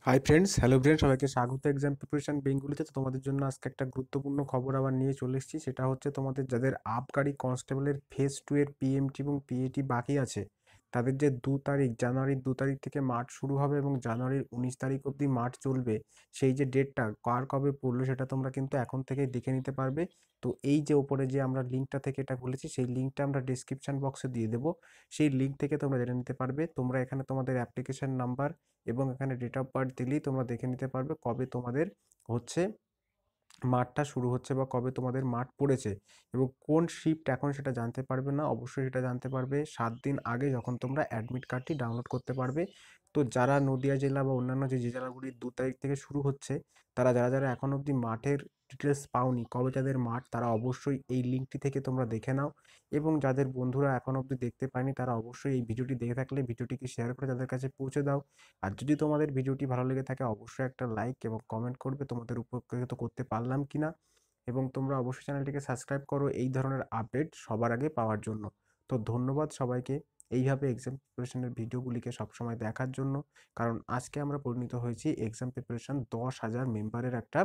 Hi friends, hello friends, সবাইকে স্বাগত exam preparation বেঙ্গলিতে। তো তোমাদের জন্য আজকে একটা গুরুত্বপূর্ণ খবর আবার নিয়ে চলে এসেছি। সেটা হচ্ছে তোমাদের যাদের আবগারি কনস্টেবলের ফেজ 2 এর পিএমটি এবং পিএটি বাকি আছে, তাদের যে 2 তারিখ, জানুয়ারির 2 তারিখ থেকে মার্চ শুরু হবে এবং জানুয়ারির 19 তারিখ অবধি মার্চ চলবে, সেই যে ডেটটা কার কবে পড়লো সেটা তোমরা কিন্তু এখন থেকেই দেখে নিতে পারবে। তো এই যে ওপরে যে আমরা লিঙ্কটা থেকে এটা খুলেছি, সেই লিঙ্কটা আমরা ডিসক্রিপশন বক্সে দিয়ে দেবো। সেই লিঙ্ক থেকে তোমরা জেনে নিতে পারবে। তোমরা এখানে তোমাদের অ্যাপ্লিকেশন নাম্বার এবং এখানে ডেট অফ বার্থ দিলেই তোমরা দেখে নিতে পারবে কবে তোমাদের হচ্ছে মাঠটা শুরু হচ্ছে বা কবে তোমাদের মাঠ পড়েছে এবং কোন শিফট এখন সেটা জানতে পারবে না। অবশ্যই সেটা জানতে পারবে 7 দিন আগে, যখন তোমরা অ্যাডমিট কার্ডটি ডাউনলোড করতে পারবে। তো যারা নদিয়া জেলা বা অন্যান্য যে জেলাগুলি 2 তারিখ থেকে শুরু হচ্ছে, তারা যারা যারা এখন অবধি মাঠের ডিটেলস পাওনি, কবে তাদের মাঠ, তারা অবশ্যই এই লিঙ্কটি থেকে তোমরা দেখে নাও। এবং যাদের বন্ধুরা এখন অবধি দেখতে পায়নি, তারা অবশ্যই এই ভিডিওটি দেখে থাকলে ভিডিওটিকে শেয়ার করে তাদের কাছে পৌঁছে দাও। আর যদি তোমাদের ভিডিওটি ভালো লেগে থাকে, অবশ্যই একটা লাইক এবং কমেন্ট করবে তোমাদের উপকৃত করতে পারলাম কিনা। এবং তোমরা অবশ্যই চ্যানেলটিকে সাবস্ক্রাইব করো এই ধরনের আপডেট সবার আগে পাওয়ার জন্য। তো ধন্যবাদ সবাইকে এইভাবে এক্সাম প্রিপারেশনের ভিডিওগুলিকে সবসময় দেখার জন্য। কারণ আজকে আমরা পরিণত হয়েছি এক্সাম প্রিপারেশন 10,000 মেম্বারের একটা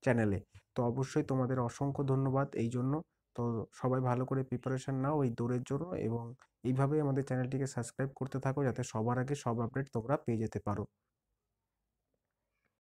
চ্যানেলে। তো অবশ্যই তোমাদের অসংখ্য ধন্যবাদ এই জন্য। তো সবাই ভালো করে প্রিপারেশন নাও এই দৌড়ের জন্য এবং এইভাবেই আমাদের চ্যানেলটিকে সাবস্ক্রাইব করতে থাকো, যাতে সবার আগে সব আপডেট তোমরা পেয়ে যেতে পারো।